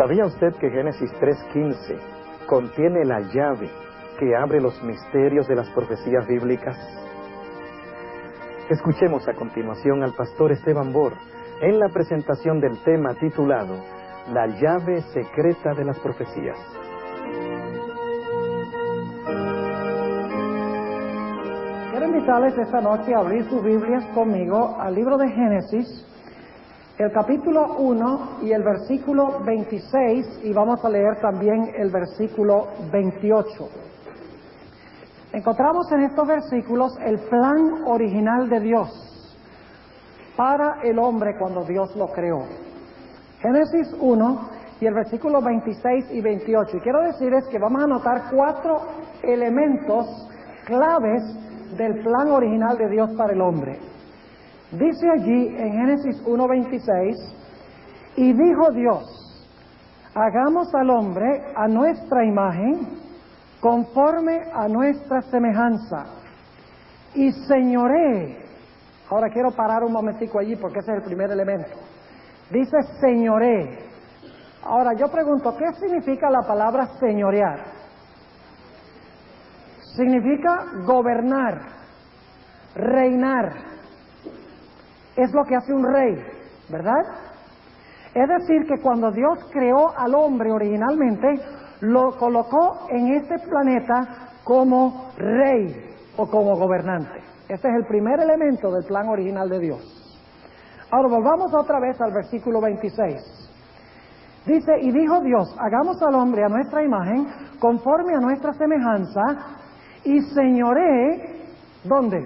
¿Sabía usted que Génesis 3:15 contiene la llave que abre los misterios de las profecías bíblicas? Escuchemos a continuación al pastor Esteban Bor en la presentación del tema titulado La llave secreta de las profecías. Quiero invitarles esta noche a abrir sus Biblias conmigo al libro de Génesis, el capítulo 1 y el versículo 26, y vamos a leer también el versículo 28. Encontramos en estos versículos el plan original de Dios para el hombre cuando Dios lo creó. Génesis 1 y el versículo 26 y 28. Y quiero decirles que vamos a notar 4 elementos claves del plan original de Dios para el hombre. Dice allí en Génesis 1:26, y dijo Dios, hagamos al hombre a nuestra imagen, conforme a nuestra semejanza, y señoree. Ahora quiero parar un momentico allí porque ese es el primer elemento. Dice señoree. Ahora yo pregunto, ¿qué significa la palabra señorear? Significa gobernar, reinar. Es lo que hace un rey, ¿verdad? Es decir, que cuando Dios creó al hombre originalmente, lo colocó en este planeta como rey o como gobernante. Este es el primer elemento del plan original de Dios. Ahora volvamos otra vez al versículo 26. Dice, y dijo Dios, hagamos al hombre a nuestra imagen, conforme a nuestra semejanza, y señoree, ¿dónde?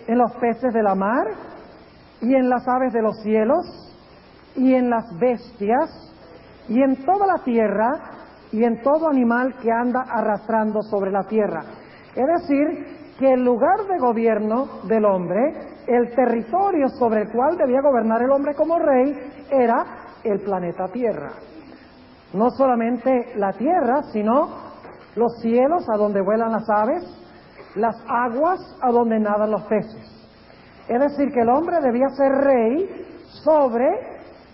En los peces de la mar, y en las aves de los cielos, y en las bestias, y en toda la tierra, y en todo animal que anda arrastrando sobre la tierra. Es decir, que el lugar de gobierno del hombre, el territorio sobre el cual debía gobernar el hombre como rey, era el planeta Tierra. No solamente la tierra, sino los cielos a donde vuelan las aves, las aguas a donde nadan los peces. Es decir, que el hombre debía ser rey sobre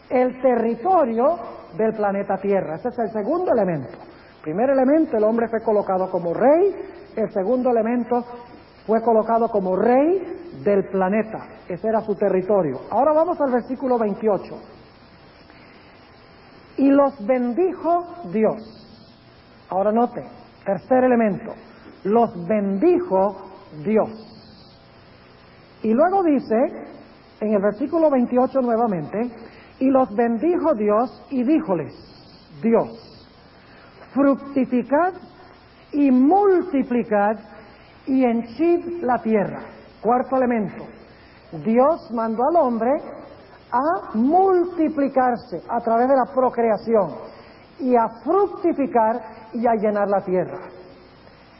el territorio del planeta Tierra. Ese es el segundo elemento. Primer elemento, el hombre fue colocado como rey. El segundo elemento, fue colocado como rey del planeta. Ese era su territorio. Ahora vamos al versículo 28. Y los bendijo Dios. Ahora note, tercer elemento, los bendijo Dios. Y luego dice, en el versículo 28 nuevamente, y los bendijo Dios y díjoles, Dios, fructificad y multiplicad y henchid la tierra. Cuarto elemento, Dios mandó al hombre a multiplicarse a través de la procreación y a fructificar y a llenar la tierra.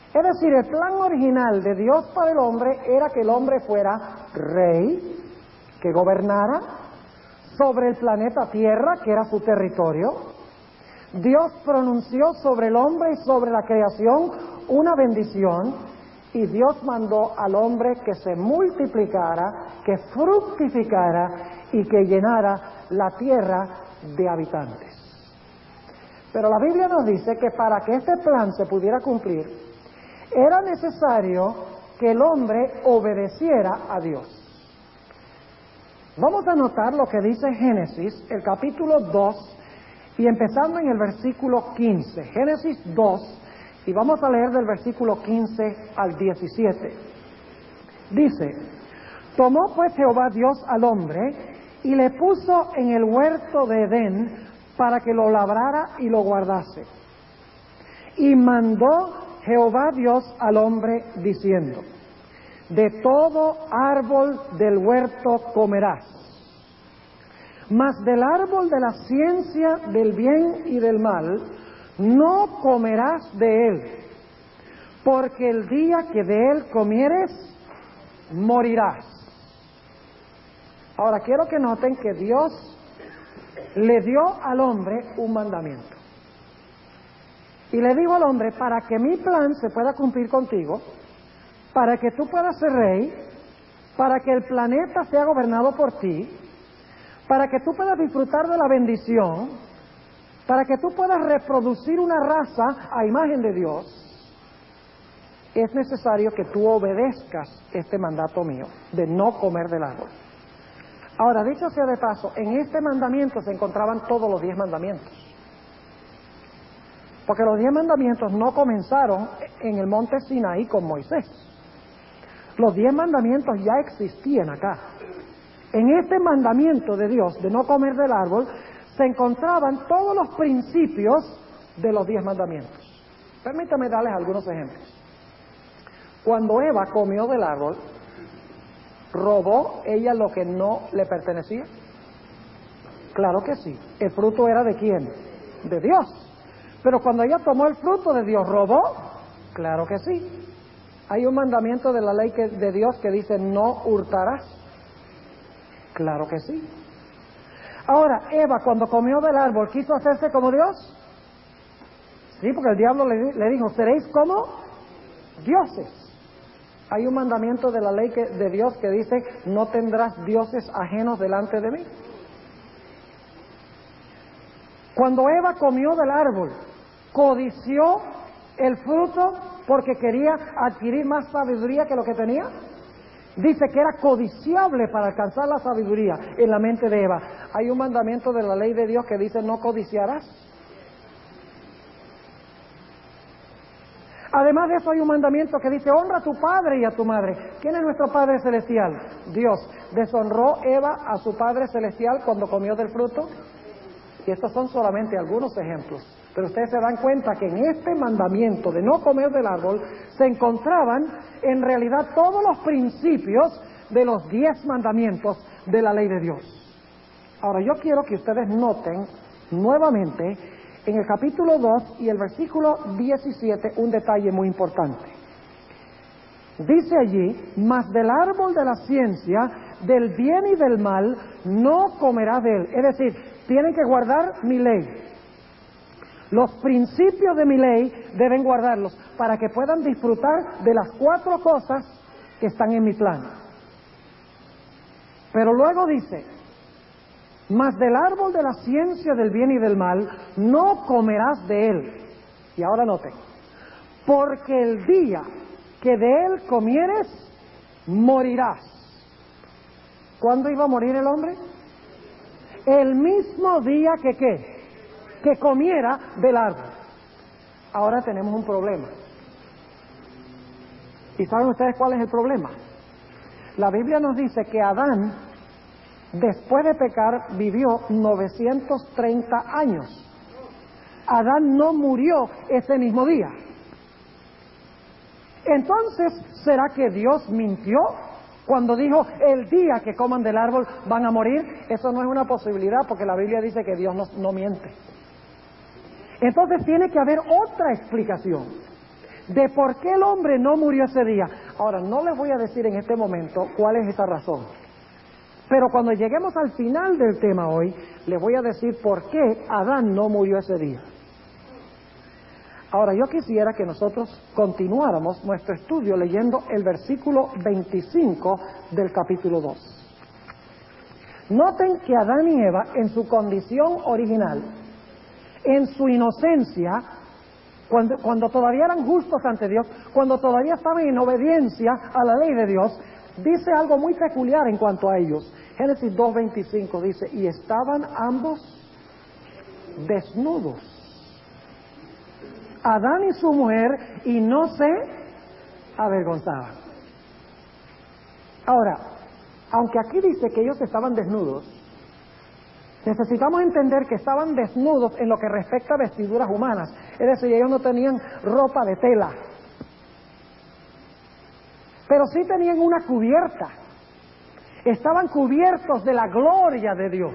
Es decir, el plan original de Dios para el hombre era que el hombre fuera rey, que gobernara sobre el planeta Tierra, que era su territorio. Dios pronunció sobre el hombre y sobre la creación una bendición, y Dios mandó al hombre que se multiplicara, que fructificara y que llenara la tierra de habitantes. Pero la Biblia nos dice que para que este plan se pudiera cumplir, era necesario que el hombre obedeciera a Dios. Vamos a notar lo que dice Génesis, el capítulo 2, y empezando en el versículo 15. Génesis 2, y vamos a leer del versículo 15 al 17. Dice, tomó pues Jehová Dios al hombre, y le puso en el huerto de Edén, para que lo labrara y lo guardase. Y mandó Jehová Dios al hombre diciendo, de todo árbol del huerto comerás, mas del árbol de la ciencia del bien y del mal no comerás de él, porque el día que de él comieres, morirás. Ahora quiero que noten que Dios le dio al hombre un mandamiento. Y le digo al hombre, para que mi plan se pueda cumplir contigo, para que tú puedas ser rey, para que el planeta sea gobernado por ti, para que tú puedas disfrutar de la bendición, Para que tú puedas reproducir una raza a imagen de Dios, es necesario que tú obedezcas este mandato mío de no comer del árbol. Ahora, dicho sea de paso, en este mandamiento se encontraban todos los 10 mandamientos. Porque los 10 mandamientos no comenzaron en el monte Sinaí con Moisés. Los 10 mandamientos ya existían acá. En este mandamiento de Dios de no comer del árbol se encontraban todos los principios de los 10 mandamientos. Permítame darles algunos ejemplos. Cuando Eva comió del árbol, ¿robó ella lo que no le pertenecía? Claro que sí. ¿El fruto era de quién? De Dios. Pero cuando ella tomó el fruto de Dios, ¿robó? Claro que sí. Hay un mandamiento de la ley de Dios que dice no hurtarás. Claro que sí. Ahora, Eva cuando comió del árbol, ¿quiso hacerse como Dios? Sí, porque el diablo le dijo, seréis como dioses. Hay un mandamiento de la ley de Dios que dice, no tendrás dioses ajenos delante de mí. Cuando Eva comió del árbol, codició el fruto porque quería adquirir más sabiduría que lo que tenía. Dice que era codiciable para alcanzar la sabiduría en la mente de Eva. Hay un mandamiento de la ley de Dios que dice, no codiciarás. Además de eso hay un mandamiento que dice, honra a tu padre y a tu madre. ¿Quién es nuestro Padre Celestial? Dios. ¿Deshonró Eva a su Padre Celestial cuando comió del fruto? Y estos son solamente algunos ejemplos. Pero ustedes se dan cuenta que en este mandamiento de no comer del árbol se encontraban en realidad todos los principios de los 10 mandamientos de la ley de Dios. Ahora yo quiero que ustedes noten nuevamente en el capítulo 2 y el versículo 17 un detalle muy importante. Dice allí, mas del árbol de la ciencia, del bien y del mal, no comerás de él. Es decir, tienen que guardar mi ley. Los principios de mi ley deben guardarlos para que puedan disfrutar de las 4 cosas que están en mi plan. Pero luego dice, mas del árbol de la ciencia del bien y del mal no comerás de él. Y ahora noten, porque el día que de él comieres, morirás. ¿Cuándo iba a morir el hombre? El mismo día que ¿qué? Que comiera del árbol. Ahora tenemos un problema. ¿Y saben ustedes cuál es el problema? La Biblia nos dice que Adán, después de pecar, vivió 930 años. Adán no murió ese mismo día. Entonces, ¿será que Dios mintió cuando dijo el día que coman del árbol van a morir? Eso no es una posibilidad porque la Biblia dice que Dios no miente. Entonces tiene que haber otra explicación de por qué el hombre no murió ese día. Ahora, no les voy a decir en este momento cuál es esa razón. Pero cuando lleguemos al final del tema hoy, les voy a decir por qué Adán no murió ese día. Ahora, yo quisiera que nosotros continuáramos nuestro estudio leyendo el versículo 25 del capítulo 2. Noten que Adán y Eva, en su condición original, en su inocencia, cuando todavía eran justos ante Dios, cuando todavía estaban en obediencia a la ley de Dios, dice algo muy peculiar en cuanto a ellos. Génesis 2:25 dice, y estaban ambos desnudos. Adán y su mujer, y no se avergonzaban. Ahora, aunque aquí dice que ellos estaban desnudos, necesitamos entender que estaban desnudos en lo que respecta a vestiduras humanas. Es decir, ellos no tenían ropa de tela, pero sí tenían una cubierta. Estaban cubiertos de la gloria de Dios,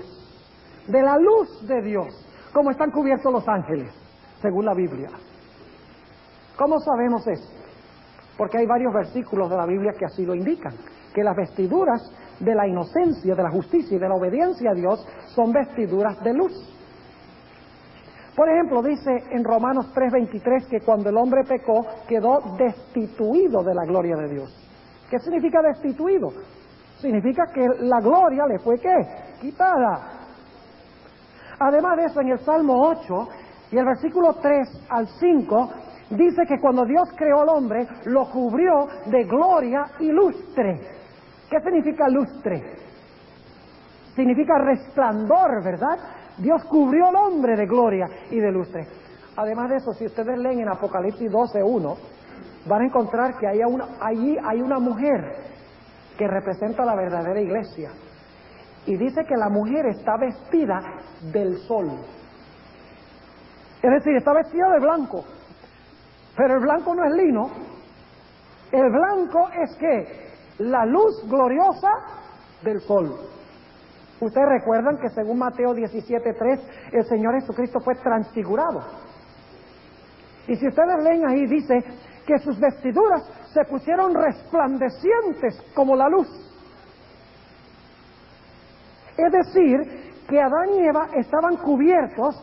de la luz de Dios, como están cubiertos los ángeles, según la Biblia. ¿Cómo sabemos eso? Porque hay varios versículos de la Biblia que así lo indican, que las vestiduras de la inocencia, de la justicia y de la obediencia a Dios son vestiduras de luz. Por ejemplo, dice en Romanos 3:23 que cuando el hombre pecó quedó destituido de la gloria de Dios. ¿Qué significa destituido? Significa que la gloria le fue ¿qué? Quitada. Además de eso, en el Salmo 8 y el versículo 3 al 5, dice que cuando Dios creó al hombre, lo cubrió de gloria y lustre. ¿Qué significa lustre? Significa resplandor, ¿verdad? Dios cubrió al hombre de gloria y de lustre. Además de eso, si ustedes leen en Apocalipsis 12:1, van a encontrar que allí hay una mujer que representa la verdadera iglesia. Y dice que la mujer está vestida del sol. Es decir, está vestida de blanco. Pero el blanco no es lino. El blanco es que la luz gloriosa del sol. Ustedes recuerdan que según Mateo 17:3, el Señor Jesucristo fue transfigurado. Y si ustedes leen ahí, dice que sus vestiduras se pusieron resplandecientes como la luz. Es decir, que Adán y Eva estaban cubiertos,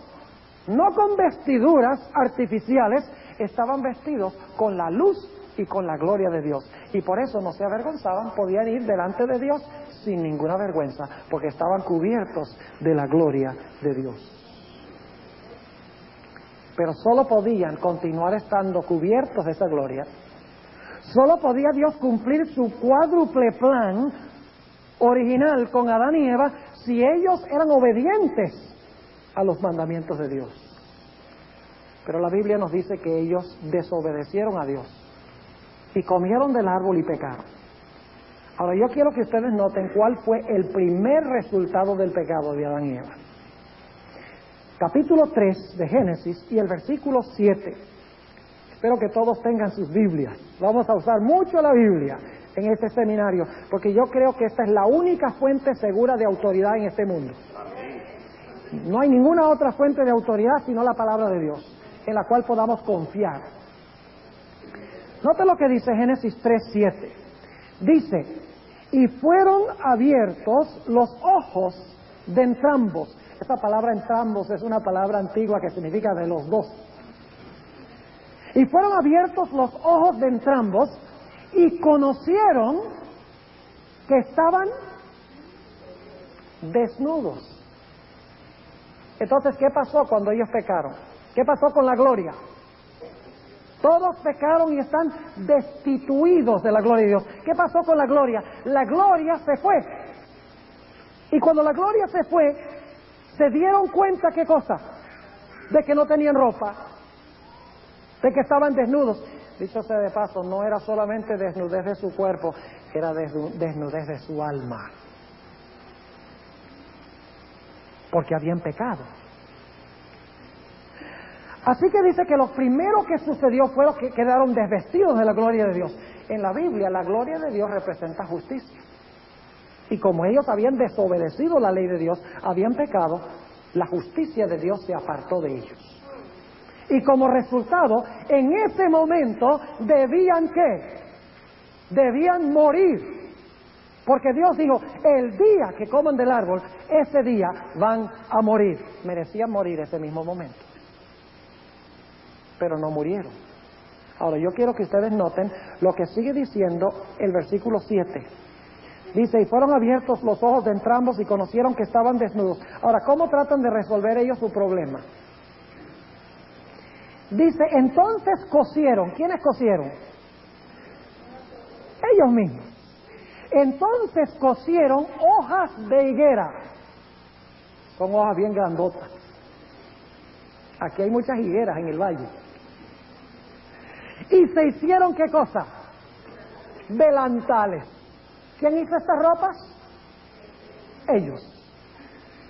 no con vestiduras artificiales, estaban vestidos con la luz y con la gloria de Dios. Y por eso no se avergonzaban, podían ir delante de Dios sin ninguna vergüenza, porque estaban cubiertos de la gloria de Dios. Pero solo podían continuar estando cubiertos de esa gloria. Solo podía Dios cumplir su cuádruple plan original con Adán y Eva si ellos eran obedientes a los mandamientos de Dios. Pero la Biblia nos dice que ellos desobedecieron a Dios y comieron del árbol y pecaron. Ahora yo quiero que ustedes noten cuál fue el primer resultado del pecado de Adán y Eva. Capítulo 3 de Génesis y el versículo 7. Espero que todos tengan sus Biblias. Vamos a usar mucho la Biblia en este seminario, porque yo creo que esta es la única fuente segura de autoridad en este mundo. No hay ninguna otra fuente de autoridad sino la palabra de Dios, en la cual podamos confiar. Note lo que dice Génesis 3:7. Dice, y fueron abiertos los ojos de entrambos. Esta palabra entrambos es una palabra antigua que significa de los dos. Y fueron abiertos los ojos de entrambos y conocieron que estaban desnudos. Entonces, ¿qué pasó cuando ellos pecaron? ¿Qué pasó con la gloria? Todos pecaron y están destituidos de la gloria de Dios. ¿Qué pasó con la gloria? La gloria se fue. Y cuando la gloria se fue, se dieron cuenta, ¿qué cosa? De que no tenían ropa, de que estaban desnudos. Dicho sea de paso, no era solamente desnudez de su cuerpo, era desnudez de su alma. Porque habían pecado. Así que dice que lo primero que sucedió fue que quedaron desvestidos de la gloria de Dios. En la Biblia, la gloria de Dios representa justicia. Y como ellos habían desobedecido la ley de Dios, habían pecado, la justicia de Dios se apartó de ellos. Y como resultado, en ese momento, ¿debían qué? Debían morir. Porque Dios dijo, el día que coman del árbol, ese día van a morir. Merecían morir ese mismo momento. Pero no murieron. Ahora yo quiero que ustedes noten lo que sigue diciendo el versículo 7. Dice, y fueron abiertos los ojos de entrambos y conocieron que estaban desnudos. Ahora, ¿cómo tratan de resolver ellos su problema? Dice, entonces cosieron. ¿Quiénes cosieron? Ellos mismos. Entonces cosieron hojas de higuera. Son hojas bien grandotas. Aquí hay muchas higueras en el valle. Y se hicieron, ¿qué cosa? Delantales. ¿Quién hizo estas ropas? Ellos.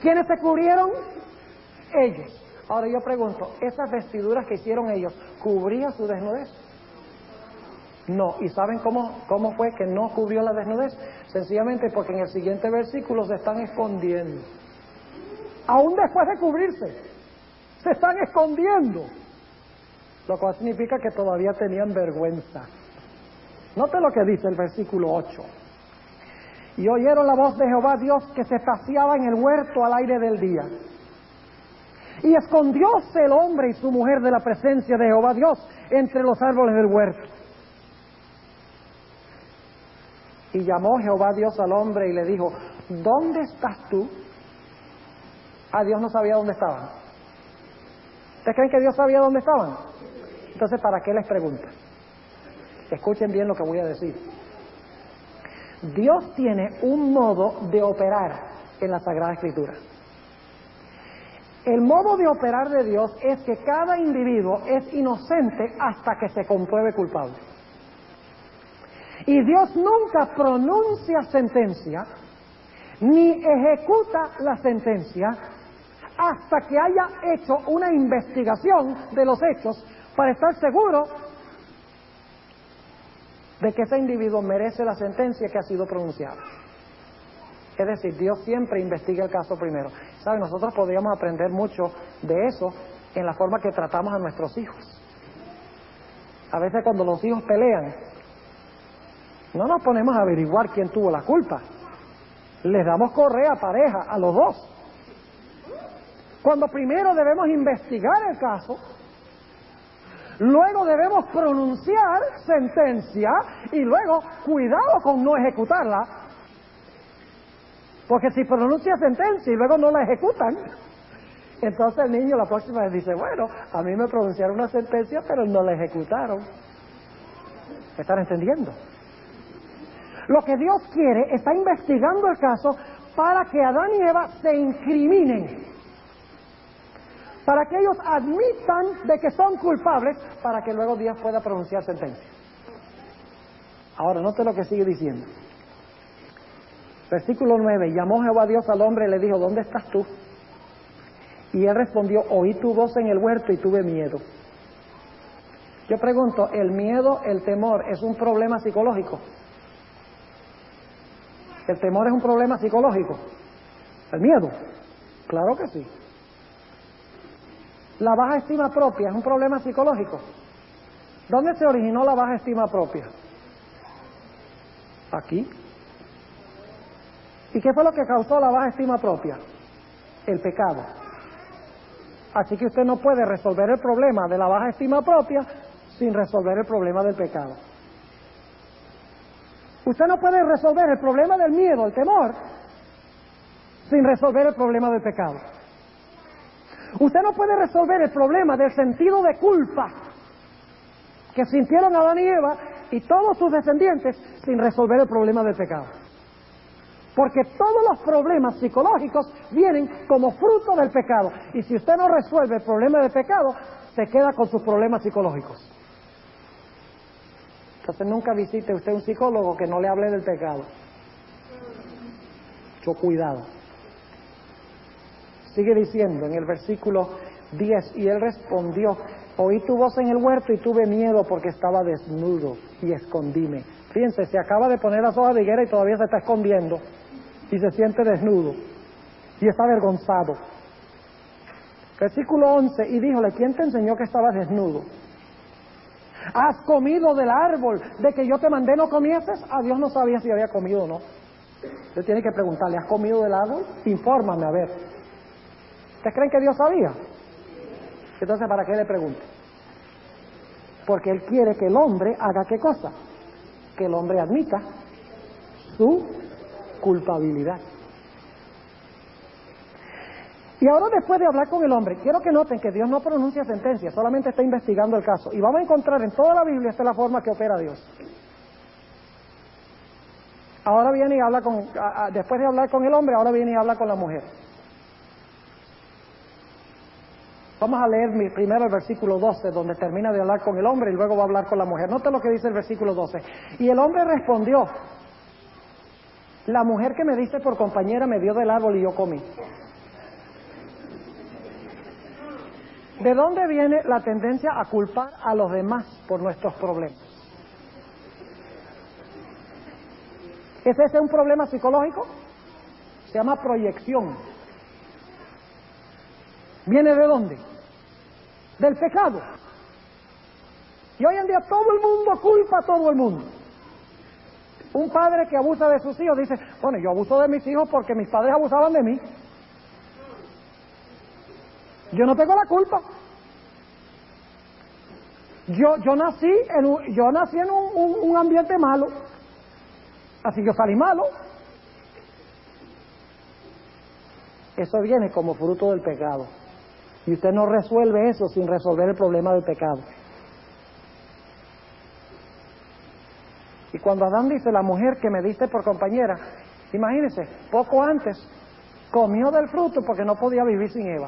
¿Quiénes se cubrieron? Ellos. Ahora yo pregunto, ¿esas vestiduras que hicieron ellos cubrían su desnudez? No. ¿Y saben cómo fue que no cubrió la desnudez? Sencillamente porque en el siguiente versículo se están escondiendo. Aún después de cubrirse, se están escondiendo. Lo cual significa que todavía tenían vergüenza. Note lo que dice el versículo 8. Y oyeron la voz de Jehová Dios que se paseaba en el huerto al aire del día. Y escondióse el hombre y su mujer de la presencia de Jehová Dios entre los árboles del huerto. Y llamó Jehová Dios al hombre y le dijo, ¿dónde estás tú? Dios no sabía dónde estaban. ¿Ustedes creen que Dios sabía dónde estaban? Entonces, ¿para qué les pregunta? Escuchen bien lo que voy a decir. Dios tiene un modo de operar en la Sagrada Escritura. El modo de operar de Dios es que cada individuo es inocente hasta que se compruebe culpable. Y Dios nunca pronuncia sentencia, ni ejecuta la sentencia, hasta que haya hecho una investigación de los hechos para estar seguro de que ese individuo merece la sentencia que ha sido pronunciada. Es decir, Dios siempre investiga el caso primero. ¿Saben? Nosotros podríamos aprender mucho de eso en la forma que tratamos a nuestros hijos. A veces cuando los hijos pelean, no nos ponemos a averiguar quién tuvo la culpa. Les damos correa pareja a los dos. Cuando primero debemos investigar el caso, luego debemos pronunciar sentencia y luego cuidado con no ejecutarla, porque si pronuncia sentencia y luego no la ejecutan, entonces el niño la próxima vez dice, bueno, a mí me pronunciaron una sentencia pero no la ejecutaron. ¿Me están entendiendo? Lo que Dios quiere, está investigando el caso para que Adán y Eva se incriminen, para que ellos admitan de que son culpables, para que luego Dios pueda pronunciar sentencia. Ahora, note lo que sigue diciendo. Versículo 9, llamó Jehová Dios al hombre y le dijo, ¿dónde estás tú? Y él respondió, oí tu voz en el huerto y tuve miedo. Yo pregunto, ¿el miedo, el temor, es un problema psicológico? ¿El temor es un problema psicológico? ¿El miedo? Claro que sí. ¿La baja estima propia es un problema psicológico? ¿Dónde se originó la baja estima propia? Aquí. ¿Y qué fue lo que causó la baja estima propia? El pecado. Así que usted no puede resolver el problema de la baja estima propia sin resolver el problema del pecado. Usted no puede resolver el problema del miedo, el temor, sin resolver el problema del pecado. Usted no puede resolver el problema del sentido de culpa que sintieron Adán y Eva y todos sus descendientes sin resolver el problema del pecado. Porque todos los problemas psicológicos vienen como fruto del pecado. Y si usted no resuelve el problema del pecado, se queda con sus problemas psicológicos. Entonces nunca visite usted un psicólogo que no le hable del pecado. Mucho cuidado. Sigue diciendo en el versículo 10, y él respondió, oí tu voz en el huerto y tuve miedo porque estaba desnudo y escondíme. Fíjense, se acaba de poner las hojas de higuera y todavía se está escondiendo y se siente desnudo y está avergonzado. Versículo 11, y díjole, ¿quién te enseñó que estabas desnudo? ¿Has comido del árbol de que yo te mandé no comieses? Dios no sabía si había comido o no. Usted tiene que preguntarle, ¿has comido del árbol? Infórmame, a ver. ¿Ustedes creen que Dios sabía? Entonces, ¿para qué le pregunte? Porque Él quiere que el hombre haga ¿qué cosa? Que el hombre admita su culpabilidad. Y ahora, después de hablar con el hombre, quiero que noten que Dios no pronuncia sentencia, solamente está investigando el caso. Y vamos a encontrar en toda la Biblia, esta es la forma que opera Dios. Ahora viene y habla con, después de hablar con el hombre, ahora viene y habla con la mujer. Vamos a leer primero el versículo 12, donde termina de hablar con el hombre y luego va a hablar con la mujer. Note lo que dice el versículo 12. Y el hombre respondió, la mujer que me diste por compañera me dio del árbol y yo comí. ¿De dónde viene la tendencia a culpar a los demás por nuestros problemas? ¿Es ese un problema psicológico? Se llama proyección. ¿Viene de dónde? Del pecado. Y hoy en día todo el mundo culpa a todo el mundo. Un padre que abusa de sus hijos dice, bueno, yo abuso de mis hijos porque mis padres abusaban de mí. Yo no tengo la culpa. Yo nací en un ambiente malo. Así yo salí malo. Eso viene como fruto del pecado. Y usted no resuelve eso sin resolver el problema del pecado. Y cuando Adán dice, la mujer que me diste por compañera, imagínense, poco antes comió del fruto porque no podía vivir sin Eva.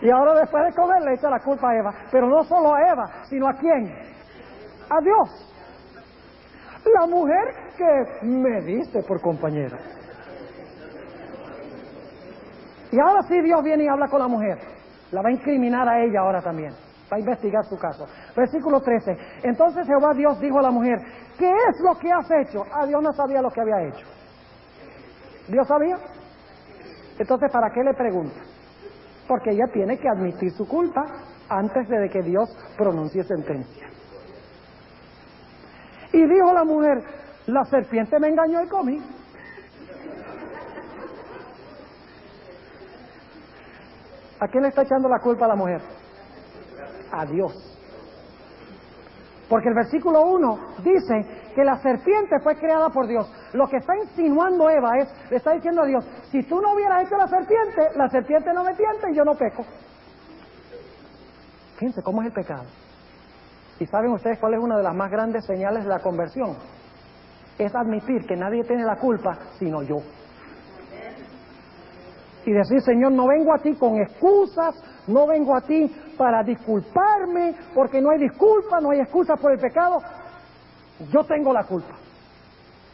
Y ahora después de comer le echa la culpa a Eva. Pero no solo a Eva, sino ¿a quién? A Dios. La mujer que me diste por compañera. Y ahora sí Dios viene y habla con la mujer. La va a incriminar a ella ahora también. Va a investigar su caso. Versículo 13. Entonces Jehová Dios dijo a la mujer, ¿qué es lo que has hecho? Ah, Dios no sabía lo que había hecho. ¿Dios sabía? Entonces, ¿para qué le pregunta? Porque ella tiene que admitir su culpa antes de que Dios pronuncie sentencia. Y dijo la mujer, la serpiente me engañó y comí. ¿A quién le está echando la culpa a la mujer? A Dios. Porque el versículo 1 dice que la serpiente fue creada por Dios. Lo que está insinuando Eva le está diciendo a Dios, si tú no hubieras hecho la serpiente no me tienta y yo no peco. Fíjense cómo es el pecado. ¿Y saben ustedes cuál es una de las más grandes señales de la conversión? Es admitir que nadie tiene la culpa sino yo. Y decir, Señor, no vengo a ti con excusas, no vengo a ti para disculparme, porque no hay disculpa, no hay excusa por el pecado. Yo tengo la culpa.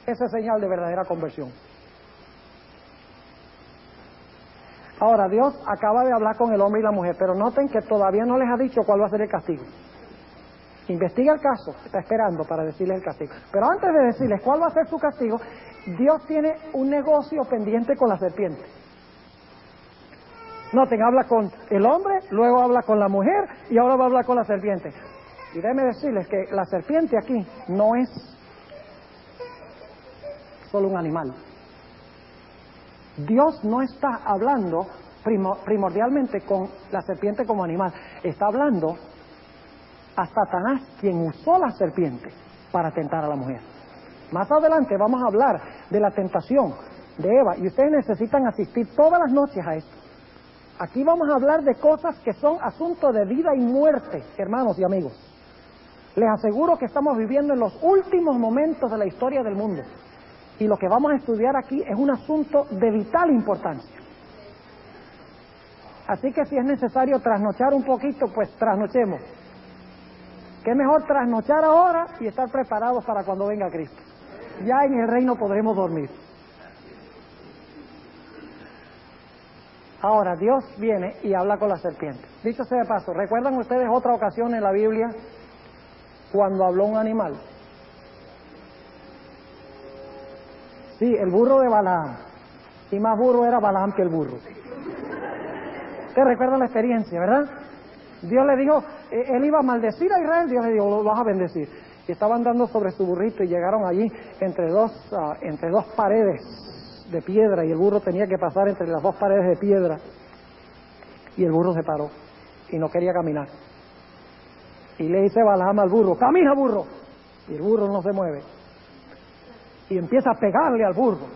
Esa es señal de verdadera conversión. Ahora, Dios acaba de hablar con el hombre y la mujer, pero noten que todavía no les ha dicho cuál va a ser el castigo. Investiga el caso, está esperando para decirles el castigo. Pero antes de decirles cuál va a ser su castigo, Dios tiene un negocio pendiente con la serpiente. Noten, habla con el hombre, luego habla con la mujer y ahora va a hablar con la serpiente. Y déjenme decirles que la serpiente aquí no es solo un animal. Dios no está hablando primordialmente con la serpiente como animal. Está hablando a Satanás, quien usó la serpiente para tentar a la mujer. Más adelante vamos a hablar de la tentación de Eva y ustedes necesitan asistir todas las noches a esto. Aquí vamos a hablar de cosas que son asuntos de vida y muerte, hermanos y amigos. Les aseguro que estamos viviendo en los últimos momentos de la historia del mundo. Y lo que vamos a estudiar aquí es un asunto de vital importancia. Así que si es necesario trasnochar un poquito, pues trasnochemos. Qué mejor trasnochar ahora y estar preparados para cuando venga Cristo. Ya en el reino podremos dormir. Ahora, Dios viene y habla con la serpiente. Dicho sea de paso, ¿recuerdan ustedes otra ocasión en la Biblia cuando habló un animal? Sí, el burro de Balaam. Y más burro era Balaam que el burro. ¿Ustedes recuerdan la experiencia, verdad? Dios le dijo, él iba a maldecir a Israel, Dios le dijo, lo vas a bendecir. Y estaba andando sobre su burrito y llegaron allí entre dos paredes de piedra y el burro tenía que pasar entre las dos paredes de piedra y el burro se paró y no quería caminar y le dice Balaam al burro, camina burro, y el burro no se mueve y empieza a pegarle al burro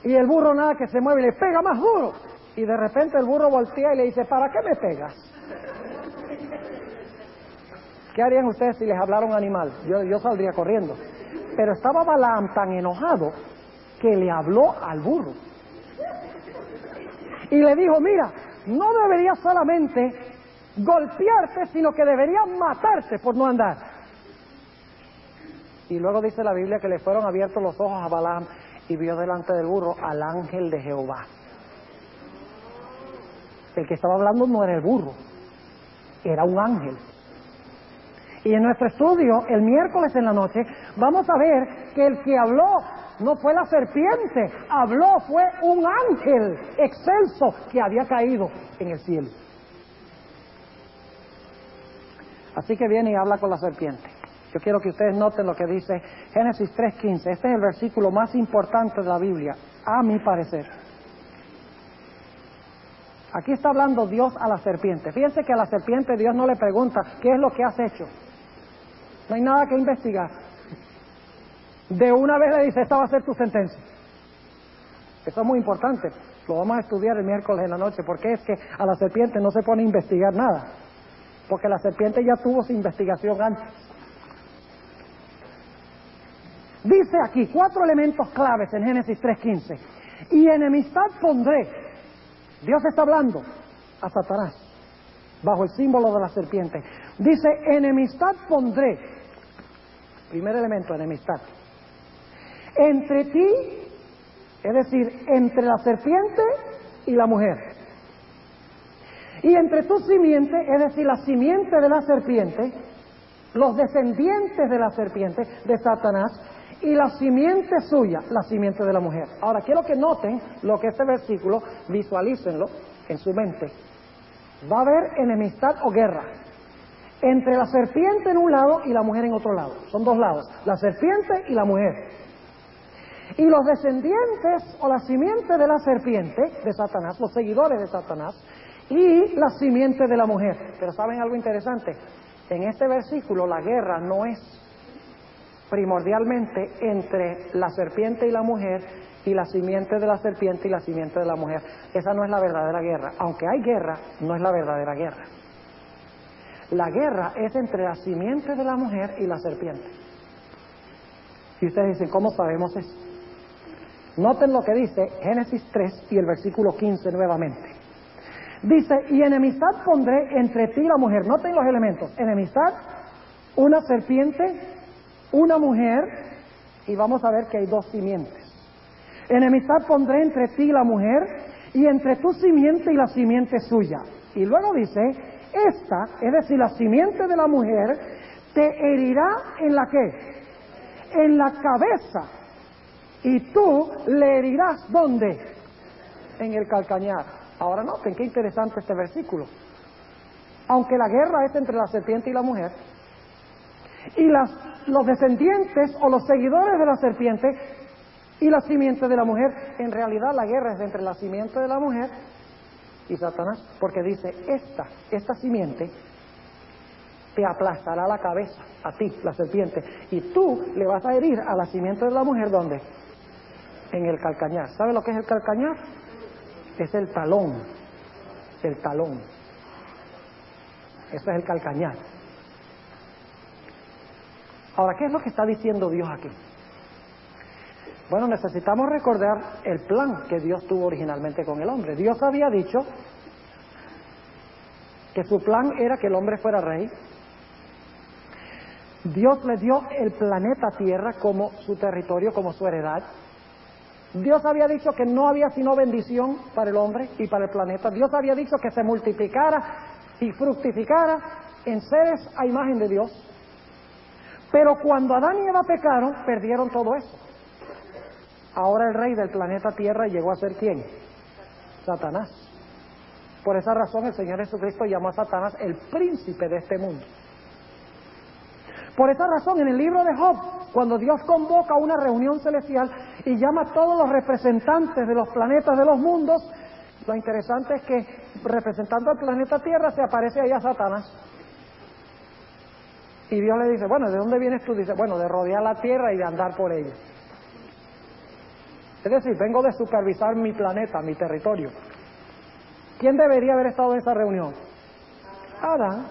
y el burro nada que se mueve y le pega más duro y de repente el burro voltea y le dice, ¿para qué me pegas? ¿Qué harían ustedes si les hablara un animal? Yo saldría corriendo, pero estaba Balaam tan enojado que le habló al burro y le dijo, mira, no deberías solamente golpearte, sino que deberías matarte por no andar. Y luego dice la Biblia que le fueron abiertos los ojos a Balaam y vio delante del burro al ángel de Jehová. El que estaba hablando no era el burro, era un ángel. Y en nuestro estudio, el miércoles en la noche, vamos a ver que el que habló no fue la serpiente, fue un ángel excelso que había caído en el cielo. Así que viene y habla con la serpiente. Yo quiero que ustedes noten lo que dice Génesis 3:15. Este es el versículo más importante de la Biblia, a mi parecer. Aquí está hablando Dios a la serpiente. Fíjense que a la serpiente Dios no le pregunta, ¿qué es lo que has hecho? No hay nada que investigar. De una vez le dice, esta va a ser tu sentencia. Eso es muy importante. Lo vamos a estudiar el miércoles en la noche, porque es que a la serpiente no se pone a investigar nada. Porque la serpiente ya tuvo su investigación antes. Dice aquí 4 elementos claves en Génesis 3:15. Y enemistad pondré. Dios está hablando a Satanás bajo el símbolo de la serpiente. Dice, enemistad pondré. Primer elemento, enemistad. Entre ti, es decir, entre la serpiente y la mujer. Y entre tu simiente, es decir, la simiente de la serpiente, los descendientes de la serpiente, de Satanás, y la simiente suya, la simiente de la mujer. Ahora, quiero que noten lo que este versículo, visualícenlo en su mente. Va a haber enemistad o guerra entre la serpiente en un lado y la mujer en otro lado. Son 2 lados, la serpiente y la mujer. Y los descendientes o la simiente de la serpiente, de Satanás, los seguidores de Satanás, y la simiente de la mujer. Pero ¿saben algo interesante? En este versículo la guerra no es primordialmente entre la serpiente y la mujer, y la simiente de la serpiente y la simiente de la mujer. Esa no es la verdadera guerra. Aunque hay guerra, no es la verdadera guerra. La guerra es entre la simiente de la mujer y la serpiente. Y ustedes dicen, ¿cómo sabemos eso? Noten lo que dice Génesis 3 y el versículo 15 nuevamente. Dice, y enemistad pondré entre ti y la mujer. Noten los elementos. Enemistad, una serpiente, una mujer, y vamos a ver que hay 2 simientes. Enemistad pondré entre ti y la mujer, y entre tu simiente y la simiente suya. Y luego dice, esta, es decir, la simiente de la mujer, te herirá en la ¿qué? En la cabeza. Y tú le herirás, ¿dónde? En el calcañar. Ahora noten qué interesante este versículo. Aunque la guerra es entre la serpiente y la mujer, y los descendientes o los seguidores de la serpiente y la simiente de la mujer, en realidad la guerra es entre la simiente de la mujer y Satanás, porque dice, esta simiente te aplastará la cabeza, a ti, la serpiente, y tú le vas a herir a la simiente de la mujer, ¿dónde? En el calcañar. ¿Sabe lo que es el calcañar? Es el talón, el talón. Eso es el calcañar. Ahora, ¿qué es lo que está diciendo Dios aquí? Bueno, necesitamos recordar el plan que Dios tuvo originalmente con el hombre. Dios había dicho que su plan era que el hombre fuera rey. Dios le dio el planeta Tierra como su territorio, como su heredad. Dios había dicho que no había sino bendición para el hombre y para el planeta. Dios había dicho que se multiplicara y fructificara en seres a imagen de Dios. Pero cuando Adán y Eva pecaron, perdieron todo eso. Ahora el rey del planeta Tierra llegó a ser ¿quién? Satanás. Por esa razón el Señor Jesucristo llamó a Satanás el príncipe de este mundo. Por esa razón en el libro de Job, cuando Dios convoca una reunión celestial y llama a todos los representantes de los planetas de los mundos, lo interesante es que representando al planeta Tierra se aparece allá Satanás. Y Dios le dice, bueno, ¿de dónde vienes tú? Dice, bueno, de rodear la Tierra y de andar por ella. Es decir, vengo de supervisar mi planeta, mi territorio. ¿Quién debería haber estado en esa reunión? Adán.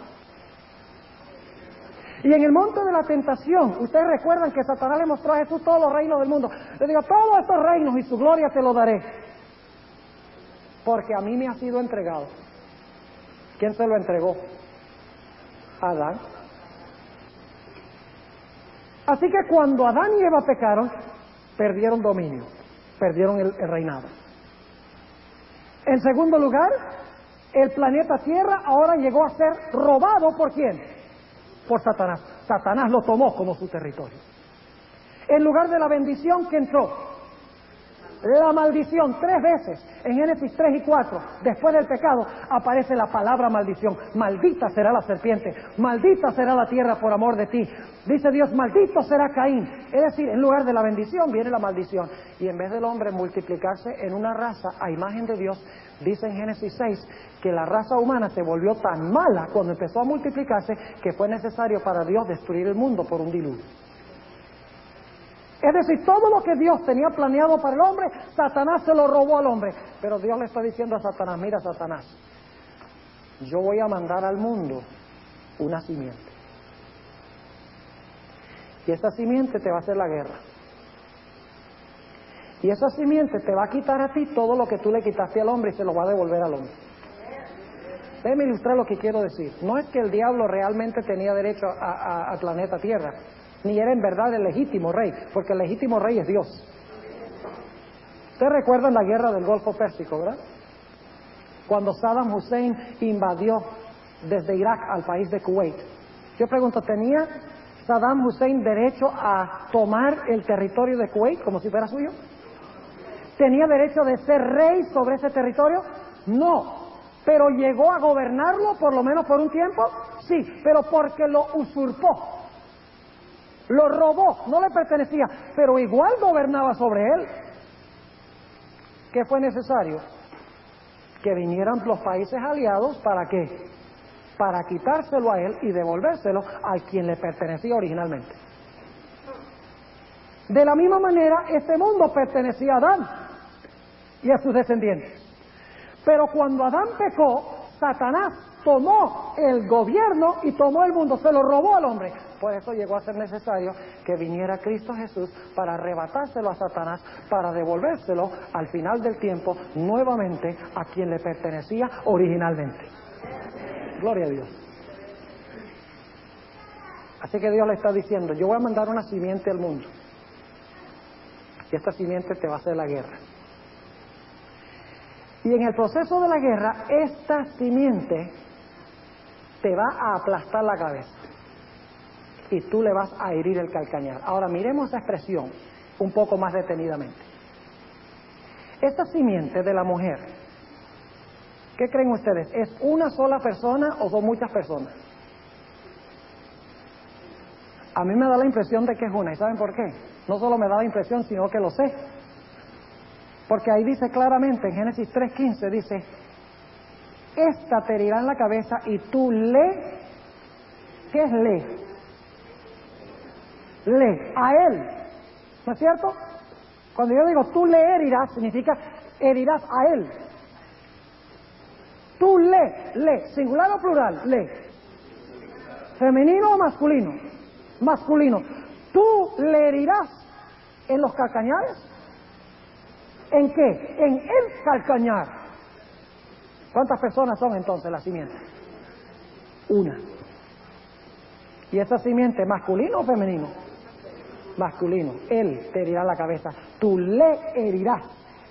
Y en el monte de la tentación, ustedes recuerdan que Satanás le mostró a Jesús todos los reinos del mundo. Le digo, todos estos reinos y su gloria te lo daré, porque a mí me ha sido entregado. ¿Quién se lo entregó? Adán. Así que cuando Adán y Eva pecaron, perdieron dominio, perdieron el reinado. En segundo lugar, el planeta Tierra ahora llegó a ser robado ¿por quién? Por Satanás. Satanás lo tomó como su territorio. En lugar de la bendición que entró, la maldición 3 veces. En Génesis 3 y 4, después del pecado, aparece la palabra maldición. Maldita será la serpiente, maldita será la tierra por amor de ti. Dice Dios, maldito será Caín. Es decir, en lugar de la bendición viene la maldición. Y en vez del hombre multiplicarse en una raza a imagen de Dios, dice en Génesis 6 que la raza humana se volvió tan mala cuando empezó a multiplicarse que fue necesario para Dios destruir el mundo por un diluvio. Es decir, todo lo que Dios tenía planeado para el hombre, Satanás se lo robó al hombre. Pero Dios le está diciendo a Satanás, mira Satanás, yo voy a mandar al mundo una simiente. Y esa simiente te va a hacer la guerra. Y esa simiente te va a quitar a ti todo lo que tú le quitaste al hombre y se lo va a devolver al hombre. Déjeme ilustrar lo que quiero decir. No es que el diablo realmente tenía derecho al planeta Tierra, ni era en verdad el legítimo rey, porque el legítimo rey es Dios. Ustedes recuerdan la guerra del Golfo Pérsico, ¿verdad? Cuando Saddam Hussein invadió desde Irak al país de Kuwait. Yo pregunto, ¿tenía Saddam Hussein derecho a tomar el territorio de Kuwait como si fuera suyo? ¿Tenía derecho de ser rey sobre ese territorio? No. ¿Pero llegó a gobernarlo por lo menos por un tiempo? Sí, pero porque lo usurpó. Lo robó, no le pertenecía, pero igual gobernaba sobre él. ¿Qué fue necesario? Que vinieran los países aliados, ¿para qué? Para quitárselo a él y devolvérselo a quien le pertenecía originalmente. De la misma manera, este mundo pertenecía a Adán y a sus descendientes. Pero cuando Adán pecó, Satanás tomó el gobierno y tomó el mundo, se lo robó al hombre. Por eso llegó a ser necesario que viniera Cristo Jesús para arrebatárselo a Satanás, para devolvérselo al final del tiempo nuevamente a quien le pertenecía originalmente. Gloria a Dios. Así que Dios le está diciendo, yo voy a mandar una simiente al mundo. Y esta simiente te va a hacer la guerra. Y en el proceso de la guerra, esta simiente te va a aplastar la cabeza. Y tú le vas a herir el calcañar. Ahora miremos esa expresión un poco más detenidamente. Esta simiente de la mujer, ¿qué creen ustedes? ¿Es una sola persona o son muchas personas? A mí me da la impresión de que es una. ¿Y saben por qué? No solo me da la impresión, sino que lo sé. Porque ahí dice claramente, en Génesis 3:15, dice, esta te herirá en la cabeza y tú le, ¿qué es le? Le, a él, ¿no es cierto? Cuando yo digo tú le herirás, significa herirás a él. Tú le, singular o plural, le. ¿Femenino o masculino? Masculino. Tú le herirás en los calcañares. ¿En qué? En el calcañar. ¿Cuántas personas son entonces la simiente? Una. ¿Y esa simiente masculino o femenino? Masculino. Él te herirá la cabeza. Tú le herirás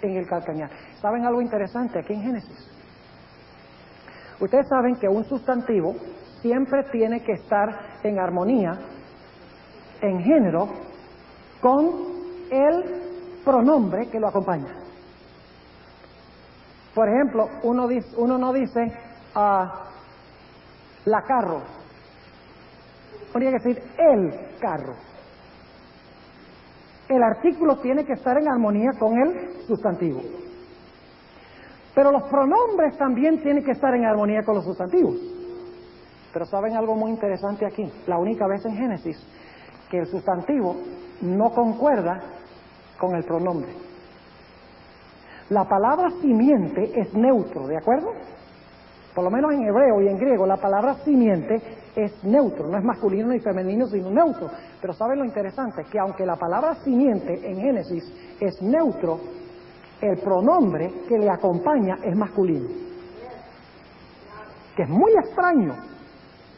en el calcañar. ¿Saben algo interesante aquí en Génesis? Ustedes saben que un sustantivo siempre tiene que estar en armonía, en género, con el pronombre que lo acompaña. Por ejemplo, uno no dice la carro, uno tiene que decir el carro. El artículo tiene que estar en armonía con el sustantivo, pero los pronombres también tienen que estar en armonía con los sustantivos. Pero ¿saben algo muy interesante aquí? La única vez en Génesis que el sustantivo no concuerda con el pronombre. La palabra simiente es neutro, ¿de acuerdo? Por lo menos en hebreo y en griego la palabra simiente es neutro, no es masculino ni femenino, sino neutro. Pero ¿saben lo interesante? Que aunque la palabra simiente en Génesis es neutro, el pronombre que le acompaña es masculino. Que es muy extraño.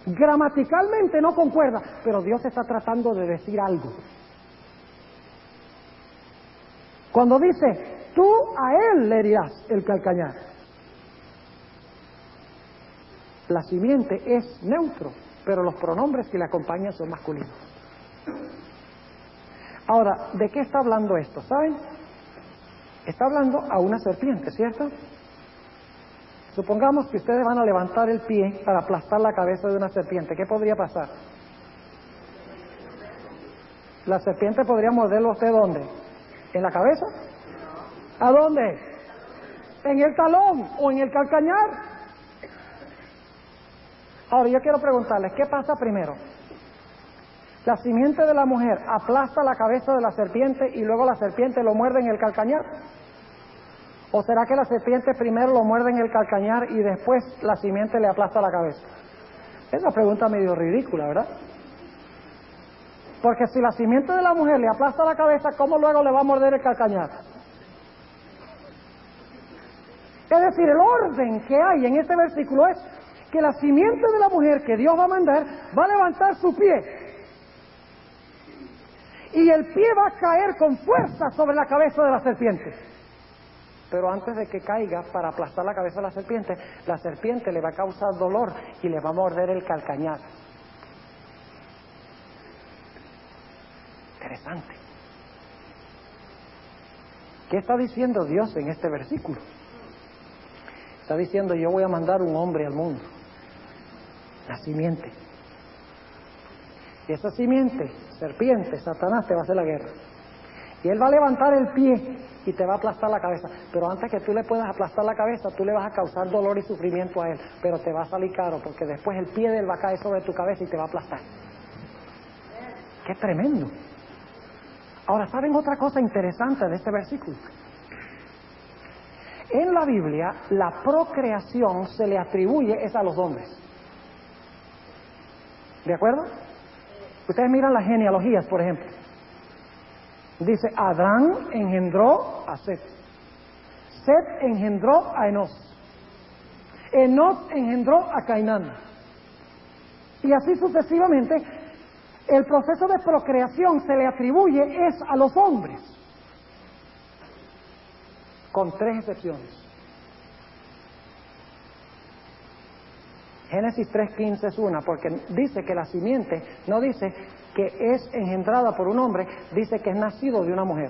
Gramaticalmente no concuerda, pero Dios está tratando de decir algo. Cuando dice, tú a él le herirás el calcañar, la simiente es neutro, pero los pronombres que le acompañan son masculinos. Ahora, ¿de qué está hablando esto? ¿Saben? Está hablando a una serpiente, ¿cierto? Supongamos que ustedes van a levantar el pie para aplastar la cabeza de una serpiente. ¿Qué podría pasar? La serpiente podría morderlo a usted ¿dónde? ¿En la cabeza? ¿A dónde? ¿En el talón o en el calcañar? Ahora yo quiero preguntarles, ¿qué pasa primero? La simiente de la mujer aplasta la cabeza de la serpiente y luego la serpiente lo muerde en el calcañar. ¿O será que la serpiente primero lo muerde en el calcañar y después la simiente le aplasta la cabeza? Es una pregunta medio ridícula, ¿verdad? Porque si la simiente de la mujer le aplasta la cabeza, ¿cómo luego le va a morder el calcañar? Es decir, el orden que hay en este versículo es que la simiente de la mujer que Dios va a mandar va a levantar su pie. Y el pie va a caer con fuerza sobre la cabeza de la serpiente. Pero antes de que caiga para aplastar la cabeza de la serpiente le va a causar dolor y le va a morder el calcañar. Interesante. ¿Qué está diciendo Dios en este versículo? Está diciendo: yo voy a mandar un hombre al mundo, la simiente. Y esa simiente, serpiente, Satanás, te va a hacer la guerra. Y él va a levantar el pie y te va a aplastar la cabeza. Pero antes que tú le puedas aplastar la cabeza, tú le vas a causar dolor y sufrimiento a él. Pero te va a salir caro, porque después el pie de él va a caer sobre tu cabeza y te va a aplastar. ¡Qué tremendo! Ahora, ¿saben otra cosa interesante de este versículo? En la Biblia, la procreación se le atribuye es a los hombres. ¿De acuerdo? Ustedes miran las genealogías, por ejemplo. Dice: Adán engendró a Set. Set engendró a Enos. Enos engendró a Cainán. Y así sucesivamente, el proceso de procreación se le atribuye es a los hombres. Con 3 excepciones. Génesis 3:15 es una, porque dice que la simiente, no dice que es engendrada por un hombre, dice que es nacido de una mujer.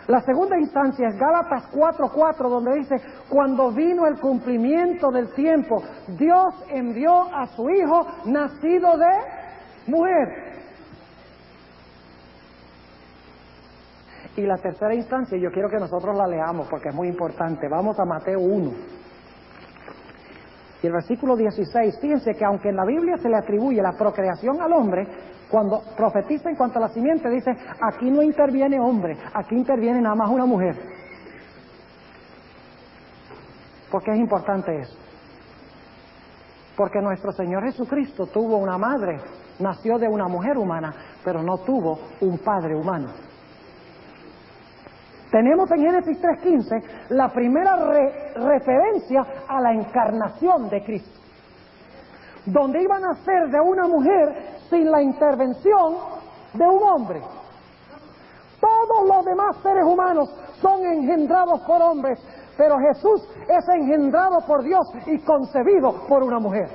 La segunda instancia es Gálatas 4:4, donde dice: cuando vino el cumplimiento del tiempo, Dios envió a su Hijo nacido de mujer. Y la tercera instancia, yo quiero que nosotros la leamos porque es muy importante. Vamos a Mateo 1. Y el versículo 16, fíjense que aunque en la Biblia se le atribuye la procreación al hombre, cuando profetiza en cuanto a la simiente, dice: aquí no interviene hombre, aquí interviene nada más una mujer. ¿Por qué es importante eso? Porque nuestro Señor Jesucristo tuvo una madre, nació de una mujer humana, pero no tuvo un padre humano. Tenemos en Génesis 3:15 la primera referencia a la encarnación de Cristo, donde iban a nacer de una mujer sin la intervención de un hombre. Todos los demás seres humanos son engendrados por hombres, pero Jesús es engendrado por Dios y concebido por una mujer.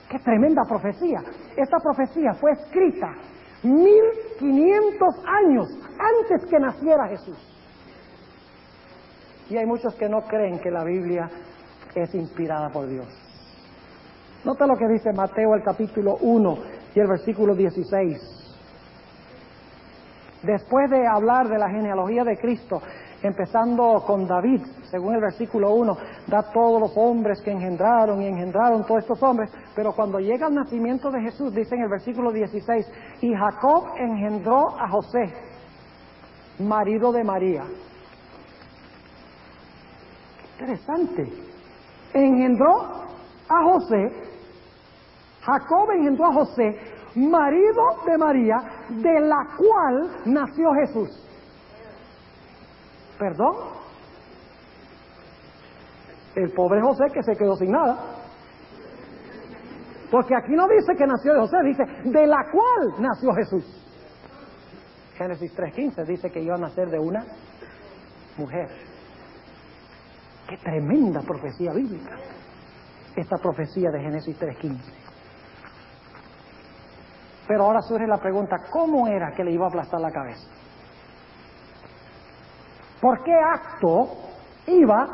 ¡Qué tremenda profecía! Esta profecía fue escrita 1500 años antes que naciera Jesús. Y hay muchos que no creen que la Biblia es inspirada por Dios. Nota lo que dice Mateo el capítulo 1 y el versículo 16. Después de hablar de la genealogía de Cristo, empezando con David, según el versículo 1, da todos los hombres que engendraron y engendraron todos estos hombres, pero cuando llega el nacimiento de Jesús, dice en el versículo 16, y Jacob engendró a José, marido de María. Interesante. Engendró a José, Jacob engendró a José, marido de María, de la cual nació Jesús. ¿Perdón? El pobre José que se quedó sin nada. Porque aquí no dice que nació de José, dice de la cual nació Jesús. Génesis 3:15 dice que iba a nacer de una mujer. ¡Qué tremenda profecía bíblica! Esta profecía de Génesis 3:15. Pero ahora surge la pregunta: ¿cómo era que le iba a aplastar la cabeza? ¿Por qué acto iba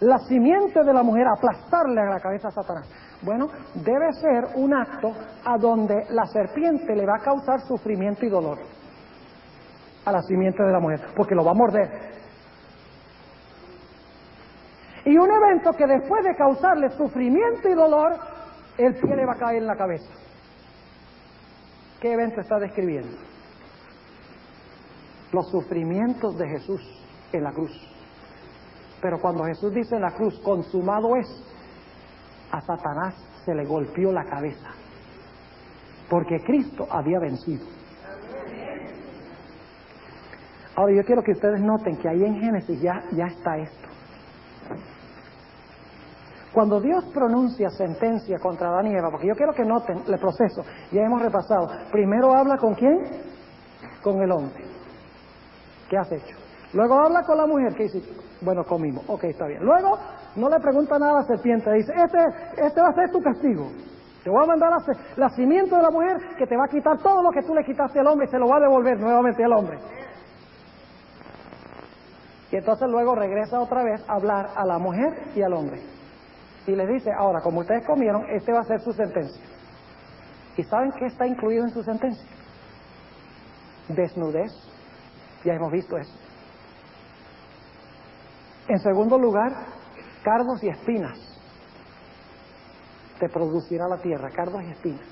la simiente de la mujer a aplastarle a la cabeza a Satanás? Bueno, debe ser un acto a donde la serpiente le va a causar sufrimiento y dolor a la simiente de la mujer, porque lo va a morder. Y un evento que después de causarle sufrimiento y dolor, el pie le va a caer en la cabeza. ¿Qué evento está describiendo? Los sufrimientos de Jesús en la cruz. Pero cuando Jesús dice en la cruz, consumado es, a Satanás se le golpeó la cabeza, porque Cristo había vencido. Ahora yo quiero que ustedes noten que ahí en Génesis ya está esto. Cuando Dios pronuncia sentencia contra Adán y Eva, porque yo quiero que noten el proceso, ya hemos repasado. Primero habla ¿con quién? Con el hombre. ¿Qué has hecho? Luego habla con la mujer. ¿Qué dice? Bueno, comimos. Ok, está bien. Luego no le pregunta nada a la serpiente. Dice, este va a ser tu castigo. Te voy a mandar la simiente de la mujer que te va a quitar todo lo que tú le quitaste al hombre y se lo va a devolver nuevamente al hombre. Y entonces luego regresa otra vez a hablar a la mujer y al hombre. Y les dice, ahora, como ustedes comieron, este va a ser su sentencia. ¿Y saben qué está incluido en su sentencia? Desnudez. Ya hemos visto eso. En segundo lugar, cardos y espinas. Te producirá la tierra, cardos y espinas.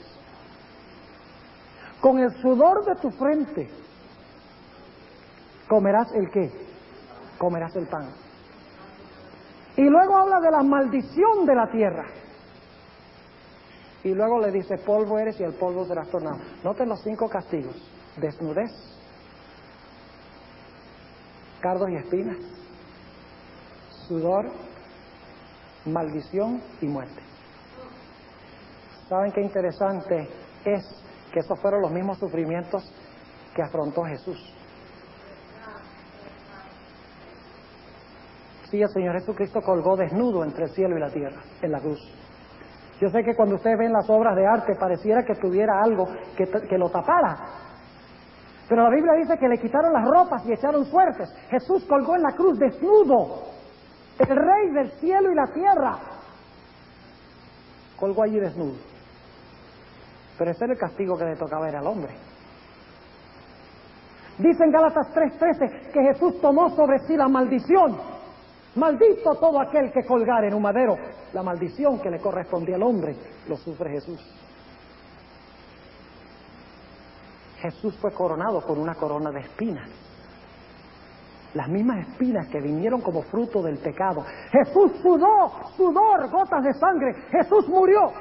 Con el sudor de tu frente comerás el qué? Comerás el pan. Y luego habla de la maldición de la tierra. Y luego le dice, polvo eres y el polvo serás tornado. Noten los 5 castigos: desnudez, cardos y espinas, sudor, maldición y muerte. ¿Saben qué interesante es? Que esos fueron los mismos sufrimientos que afrontó Jesús. Sí, el Señor Jesucristo colgó desnudo entre el cielo y la tierra, en la cruz. Yo sé que cuando ustedes ven las obras de arte pareciera que tuviera algo que lo tapara. Pero la Biblia dice que le quitaron las ropas y echaron suertes. Jesús colgó en la cruz desnudo. El Rey del cielo y la tierra colgó allí desnudo. Pero ese era el castigo que le tocaba ver al hombre. Dice en Gálatas 3:13 que Jesús tomó sobre sí la maldición. Maldito todo aquel que colgare en un madero. La maldición que le correspondía al hombre lo sufre Jesús. Jesús fue coronado con una corona de espinas. Las mismas espinas que vinieron como fruto del pecado. Jesús sudó, sudor, gotas de sangre. Jesús murió.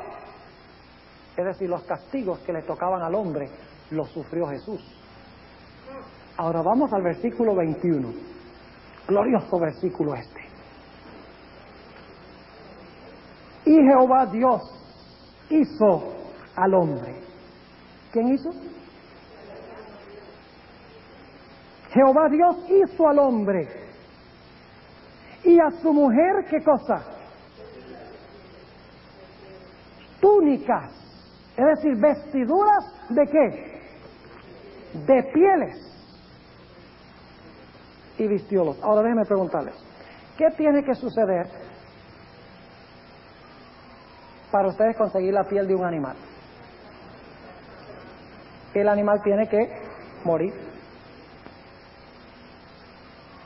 Es decir, los castigos que le tocaban al hombre los sufrió Jesús. Ahora vamos al versículo 21. Glorioso versículo este. Y Jehová Dios hizo al hombre. ¿Quién hizo? Jehová Dios hizo al hombre. Y a su mujer, ¿qué cosa? Túnicas. Es decir, vestiduras ¿de qué? De pieles. Y vistiólos. Ahora déjenme preguntarles, ¿qué tiene que suceder para ustedes conseguir la piel de un animal? El animal tiene que morir.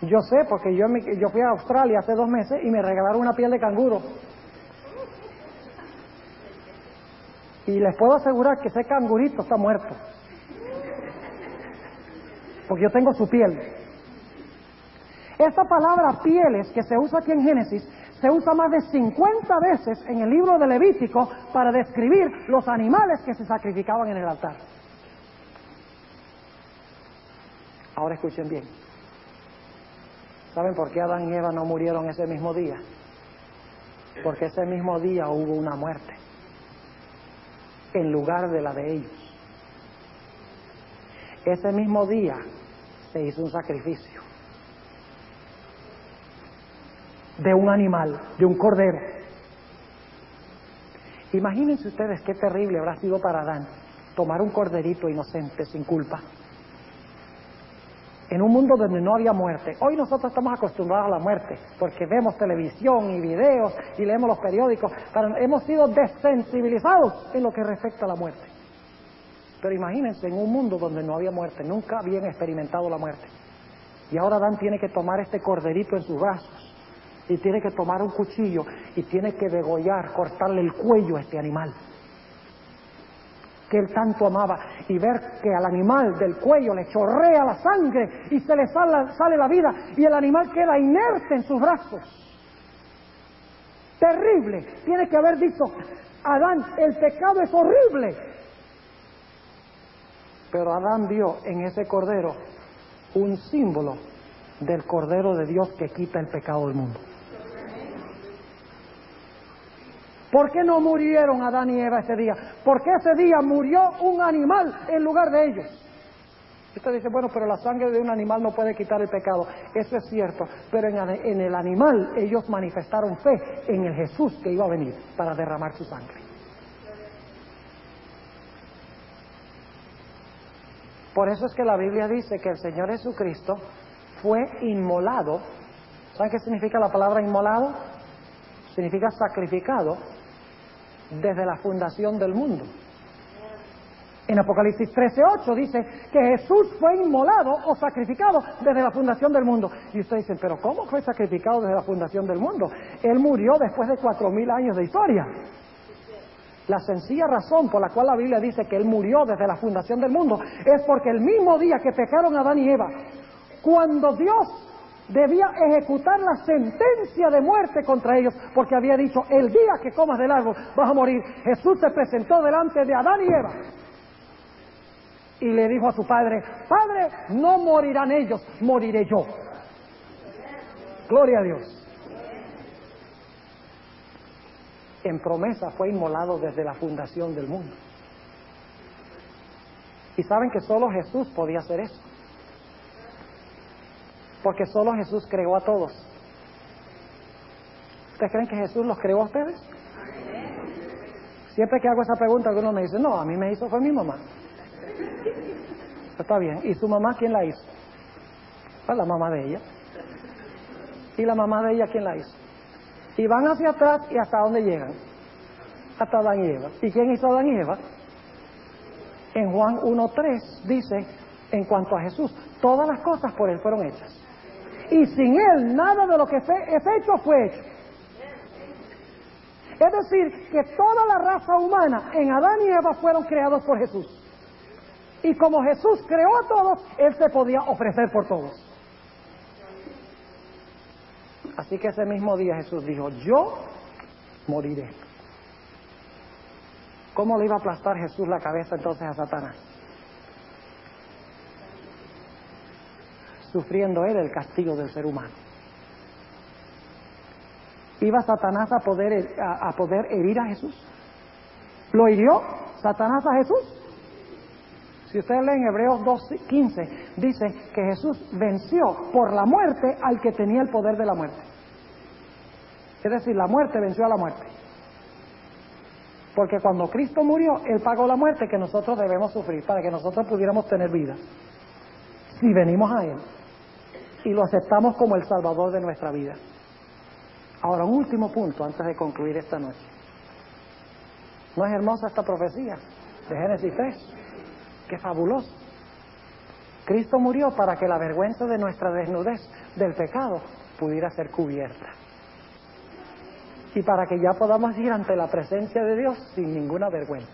Yo sé, porque yo fui a Australia hace 2 meses y me regalaron una piel de canguro. Y les puedo asegurar que ese cangurito está muerto. Porque yo tengo su piel. Esta palabra pieles que se usa aquí en Génesis se usa más de 50 veces en el libro de Levítico para describir los animales que se sacrificaban en el altar. Ahora escuchen bien. ¿Saben por qué Adán y Eva no murieron ese mismo día? Porque ese mismo día hubo una muerte en lugar de la de ellos. Ese mismo día se hizo un sacrificio de un animal, de un cordero. Imagínense ustedes qué terrible habrá sido para Adán tomar un corderito inocente, sin culpa, en un mundo donde no había muerte. Hoy nosotros estamos acostumbrados a la muerte, porque vemos televisión y videos y leemos los periódicos, pero hemos sido desensibilizados en lo que respecta a la muerte. Pero imagínense en un mundo donde no había muerte, nunca habían experimentado la muerte. Y ahora Adán tiene que tomar este corderito en sus brazos y tiene que tomar un cuchillo y tiene que degollar, cortarle el cuello a este animal que él tanto amaba, y ver que al animal del cuello le chorrea la sangre y se le sale la vida y el animal queda inerte en sus brazos. Terrible. Tiene que haber dicho Adán, el pecado es horrible. Pero Adán vio en ese cordero un símbolo del Cordero de Dios que quita el pecado del mundo. ¿Por qué no murieron Adán y Eva ese día? Porque ese día murió un animal en lugar de ellos. Usted dice, bueno, pero la sangre de un animal no puede quitar el pecado. Eso es cierto, pero en el animal ellos manifestaron fe en el Jesús que iba a venir para derramar su sangre. Por eso es que la Biblia dice que el Señor Jesucristo fue inmolado. ¿Saben qué significa la palabra inmolado? Significa sacrificado desde la fundación del mundo. En Apocalipsis 13:8 dice que Jesús fue inmolado o sacrificado desde la fundación del mundo. Y ustedes dicen, ¿pero cómo fue sacrificado desde la fundación del mundo? Él murió después de 4,000 años de historia. La sencilla razón por la cual la Biblia dice que Él murió desde la fundación del mundo es porque el mismo día que pecaron Adán y Eva, cuando Dios debía ejecutar la sentencia de muerte contra ellos, porque había dicho, el día que comas del árbol vas a morir, Jesús se presentó delante de Adán y Eva y le dijo a su padre, Padre, no morirán ellos, moriré yo. Gloria a Dios. En promesa fue inmolado desde la fundación del mundo. Y saben que solo Jesús podía hacer eso, porque solo Jesús creó a todos. ¿Ustedes creen que Jesús los creó a ustedes? Siempre que hago esa pregunta, algunos me dicen, no, a mí me hizo fue mi mamá. Está bien. ¿Y su mamá quién la hizo? Pues la mamá de ella. ¿Y la mamá de ella quién la hizo? Y van hacia atrás, ¿y hasta dónde llegan? Hasta Adán y Eva. ¿Y quién hizo a Adán y Eva? En Juan 1:3 dice, en cuanto a Jesús, todas las cosas por Él fueron hechas. Y sin Él, nada de lo que es hecho fue hecho. Es decir, que toda la raza humana en Adán y Eva fueron creados por Jesús. Y como Jesús creó a todos, Él se podía ofrecer por todos. Así que ese mismo día Jesús dijo, yo moriré. ¿Cómo le iba a aplastar Jesús la cabeza entonces a Satanás? Sufriendo él el castigo del ser humano. ¿Iba Satanás a poder herir a Jesús? ¿Lo hirió Satanás a Jesús? Si ustedes leen Hebreos 2:15, dice que Jesús venció por la muerte al que tenía el poder de la muerte. Es decir, la muerte venció a la muerte. Porque cuando Cristo murió, Él pagó la muerte que nosotros debemos sufrir para que nosotros pudiéramos tener vida. Si venimos a Él y lo aceptamos como el Salvador de nuestra vida. Ahora, un último punto antes de concluir esta noche. ¿No es hermosa esta profecía de Génesis 3? ¡Qué fabuloso! Cristo murió para que la vergüenza de nuestra desnudez del pecado pudiera ser cubierta. Y para que ya podamos ir ante la presencia de Dios sin ninguna vergüenza.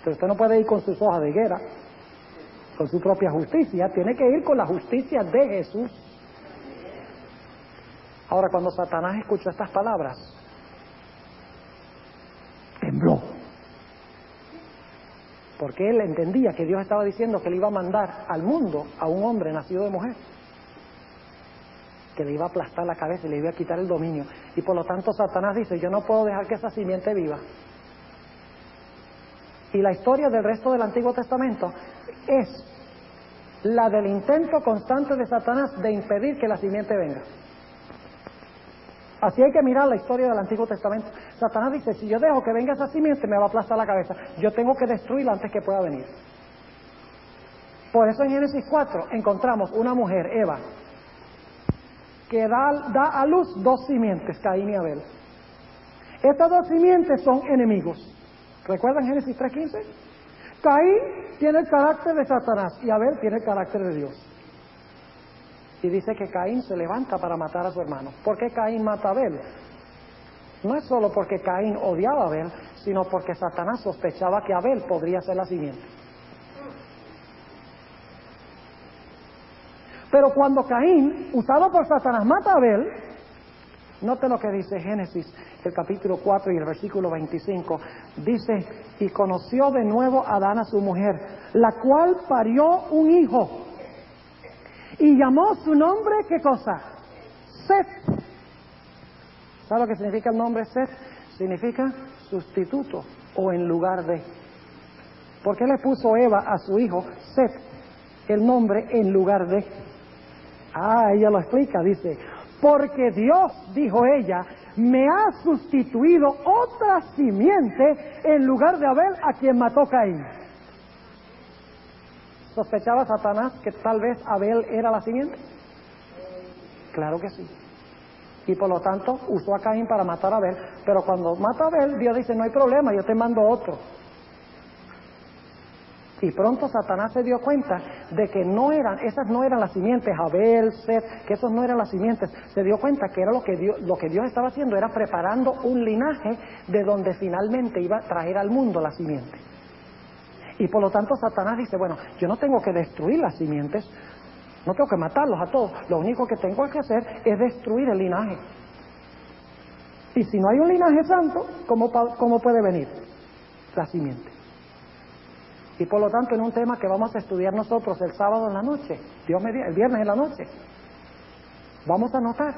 Pero usted no puede ir con sus hojas de higuera, con su propia justicia, tiene que ir con la justicia de Jesús. Ahora, cuando Satanás escuchó estas palabras, tembló. Porque él entendía que Dios estaba diciendo que le iba a mandar al mundo a un hombre nacido de mujer, que le iba a aplastar la cabeza y le iba a quitar el dominio. Y por lo tanto Satanás dice, yo no puedo dejar que esa simiente viva. Y la historia del resto del Antiguo Testamento es la del intento constante de Satanás de impedir que la simiente venga. Así hay que mirar la historia del Antiguo Testamento. Satanás dice, si yo dejo que venga esa simiente me va a aplastar la cabeza. Yo tengo que destruirla antes que pueda venir. Por eso en Génesis 4 encontramos una mujer, Eva, que da a luz 2 simientes, Caín y Abel. Estas 2 simientes son enemigos. ¿Recuerdan Génesis 3:15? Caín tiene el carácter de Satanás y Abel tiene el carácter de Dios. Y dice que Caín se levanta para matar a su hermano. ¿Por qué Caín mata a Abel? No es solo porque Caín odiaba a Abel, sino porque Satanás sospechaba que Abel podría ser la simiente. Pero cuando Caín, usado por Satanás, mata a Abel, note lo que dice Génesis, el capítulo 4 y el versículo 25. Dice, y conoció de nuevo Adán a su mujer, la cual parió un hijo. Y llamó su nombre, ¿qué cosa? Set. ¿Sabe lo que significa el nombre Set? Significa sustituto o en lugar de. ¿Por qué le puso Eva a su hijo Set el nombre en lugar de? Ella lo explica, dice, porque Dios, dijo ella, me ha sustituido otra simiente en lugar de Abel, a quien mató Caín. ¿Sospechaba Satanás que tal vez Abel era la simiente? Claro que sí. Y por lo tanto usó a Caín para matar a Abel, pero cuando mata a Abel, Dios dice, no hay problema, yo te mando otro. Y pronto Satanás se dio cuenta de que esas no eran las simientes, Abel, Set, que esos no eran las simientes. Se dio cuenta que era lo que Dios estaba haciendo, era preparando un linaje de donde finalmente iba a traer al mundo la simiente. Y por lo tanto Satanás dice, bueno, yo no tengo que destruir las simientes, no tengo que matarlos a todos, lo único que tengo que hacer es destruir el linaje. Y si no hay un linaje santo, ¿cómo puede venir la simiente? Y por lo tanto, en un tema que vamos a estudiar nosotros el sábado en la noche, el viernes en la noche, vamos a notar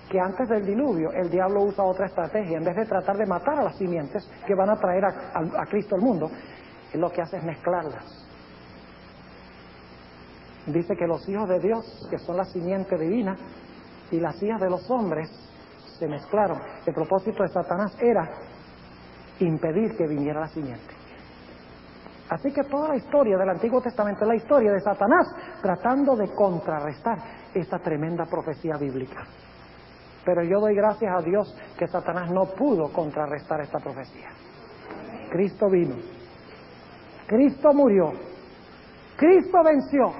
que antes del diluvio el diablo usa otra estrategia. En vez de tratar de matar a las simientes que van a traer a Cristo al mundo, él lo que hace es mezclarlas. Dice que los hijos de Dios, que son la simiente divina, y las hijas de los hombres se mezclaron. El propósito de Satanás era impedir que viniera la simiente. Así que toda la historia del Antiguo Testamento es la historia de Satanás tratando de contrarrestar esta tremenda profecía bíblica. Pero yo doy gracias a Dios que Satanás no pudo contrarrestar esta profecía. Cristo vino, Cristo murió, Cristo venció,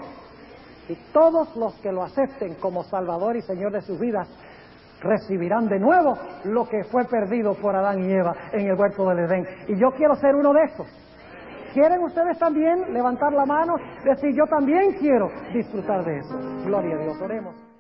y todos los que lo acepten como Salvador y Señor de sus vidas recibirán de nuevo lo que fue perdido por Adán y Eva en el huerto del Edén. Y yo quiero ser uno de esos. ¿Quieren ustedes también levantar la mano? Decir, yo también quiero disfrutar de eso. Gloria a Dios, oremos.